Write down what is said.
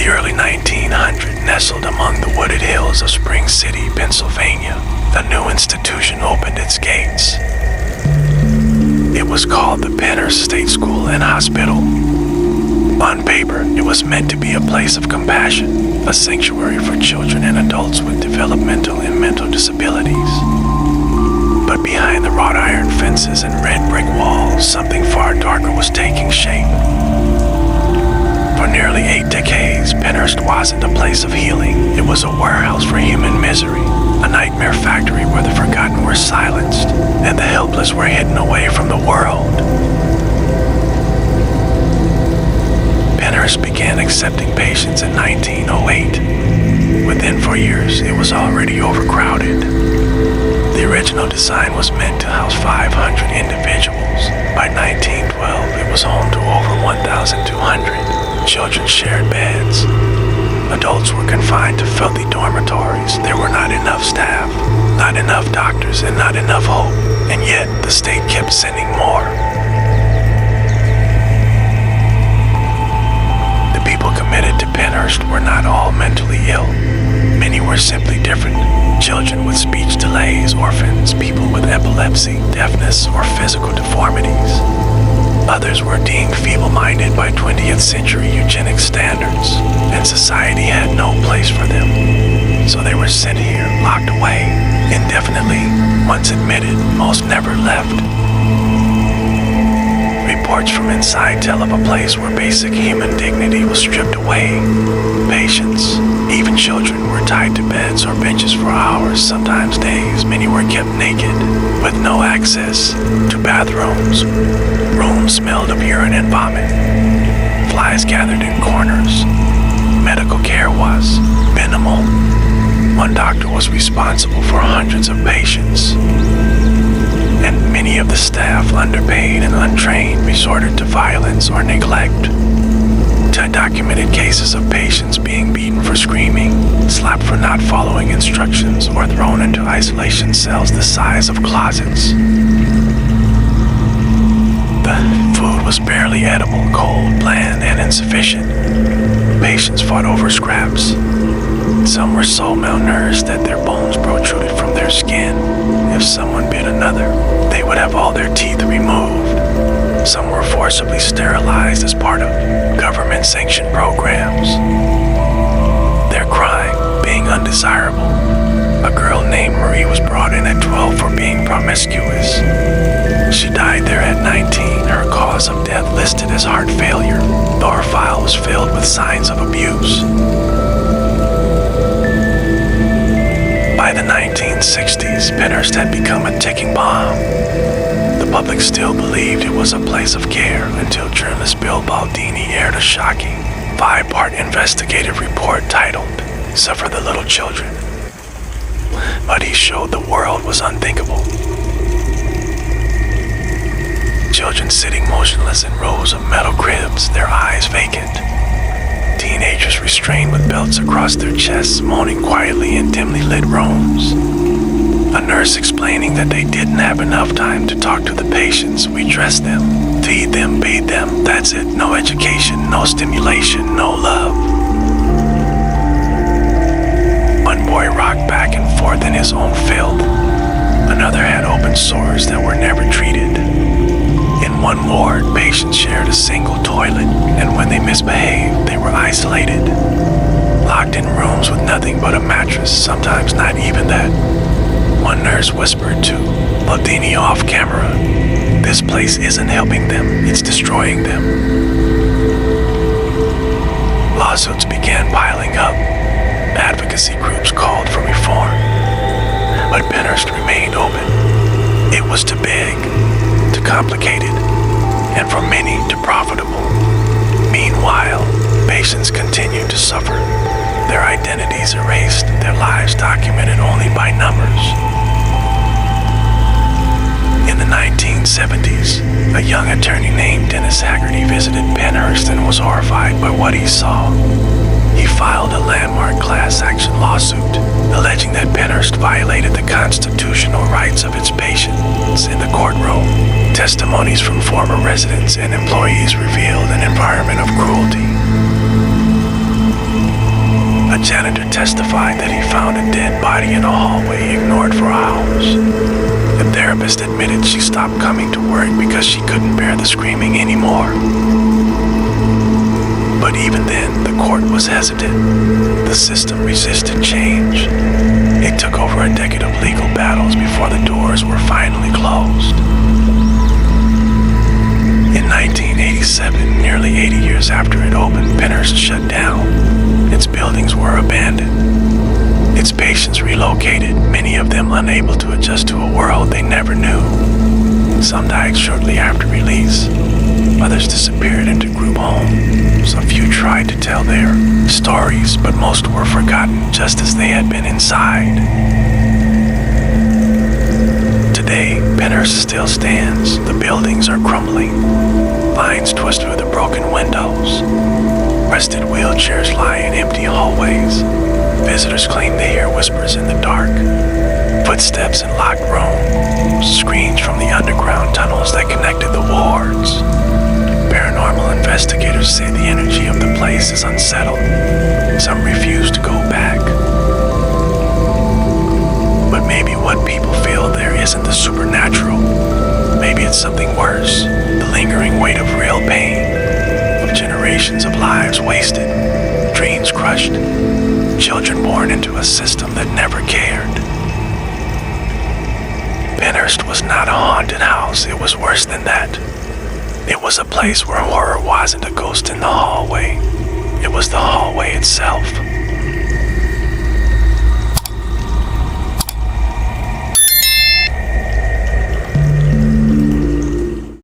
the early 1900s, nestled among the wooded hills of Spring City, Pennsylvania, a new institution opened its gates. It was called the Pennhurst State School and Hospital. On paper, it was meant to be a place of compassion, a sanctuary for children and adults with developmental and mental disabilities. But behind the wrought iron fences and red brick walls, something far darker was taking shape. For nearly 8 decades, Pennhurst wasn't a place of healing. It was a warehouse for human misery, a nightmare factory where the forgotten were silenced and the helpless were hidden away from the world. Pennhurst began accepting patients in 1908. Within 4 years, it was already overcrowded. The original design was meant to house 500 individuals. By 1912, it was home to over 1,200. Children shared beds. Adults were confined to filthy dormitories. There were not enough staff, not enough doctors, and not enough hope. And yet, the state kept sending more. The people committed to Pennhurst were not all mentally ill. Many were simply different. Children with speech delays, orphans, people with epilepsy, deafness, or physical deformities. Others were deemed feeble-minded by 20th century eugenics standards, and society had no place for them. So they were sent here, locked away, indefinitely. Once admitted, most never left. Reports from inside tell of a place where basic human dignity was stripped away. Patients, even children, were tied to beds or benches for hours, sometimes days. Many were kept naked, with no access to bathrooms. Rooms smelled of urine and vomit. Flies gathered in corners. Medical care was minimal. One doctor was responsible for hundreds of patients. And many of the staff, underpaid and untrained, resorted to violence or neglect. To documented cases of patients being beaten for screaming, slapped for not following instructions, or thrown into isolation cells the size of closets. The food was barely edible, cold, bland, and insufficient. Patients fought over scraps. Some were so malnourished that their bones protruded from their skin. If someone bit another, they would have all their teeth removed. Some were forcibly sterilized as part of government-sanctioned programs. Their crime being undesirable. A girl named Marie was brought in at 12 for being promiscuous. She died there at 19, her cause of death listed as heart failure, though her file was filled with signs of abuse. By the 1960s, Pennhurst had become a ticking bomb. The public still believed it was a place of care until journalist Bill Baldini aired a shocking 5-part investigative report titled "Suffer the Little Children." But he showed the world was unthinkable. Children sitting motionless in rows of metal cribs, their eyes vacant. Teenagers restrained with belts across their chests, moaning quietly in dimly lit rooms. A nurse explaining that they didn't have enough time to talk to the patients. We dressed them, feed them, bathe them, that's it. No education, no stimulation, no love. One boy rocked back and forth in his own filth. Another had open sores that were never treated. In one ward, patients shared a single toilet, and when they misbehaved, they were isolated. Locked in rooms with nothing but a mattress, sometimes not even that. One nurse whispered to Baldini off camera, "This place isn't helping them, it's destroying them." Lawsuits began piling up. Advocacy groups called for reform. But Pennhurst remained open. It was too big, too complicated, and for many too profitable. Meanwhile, patients continued to suffer. Their identities erased, their lives documented only by numbers. In the 1970s, a young attorney named Dennis Haggerty visited Pennhurst and was horrified by what he saw. He filed a landmark class action lawsuit, alleging that Pennhurst violated the constitutional rights of its patients. In the courtroom, testimonies from former residents and employees revealed an environment of cruelty. A janitor testified that he found a dead body in a hallway ignored for hours. The therapist admitted she stopped coming to work because she couldn't bear the screaming anymore. But even then, the court was hesitant. The system resisted change. It took over a decade of legal battles before the doors were finally closed. In 1987, nearly 80 years after it opened, Pennhurst shut down. Its buildings were abandoned. Its patients relocated, many of them unable to adjust to a world they never knew. Some died shortly after release. Others disappeared into group homes. A few tried to tell their stories, but most were forgotten just as they had been inside. Today, Pennhurst still stands. The buildings are crumbling. Lines twist through the broken windows. Rusted wheelchairs lie in empty hallways. Visitors claim they hear whispers in the dark. Footsteps in locked rooms. Screams from the underground tunnels that connected the wards. Paranormal investigators say the energy of the place is unsettled. Some refuse to go back. But maybe what people feel there isn't the supernatural. Maybe it's something worse, the lingering weight of real pain, of generations of lives wasted, dreams crushed, children born into a system that never cared. Pennhurst was not a haunted house, it was worse than that. It was a place where horror wasn't a ghost in the hallway. It was the hallway itself.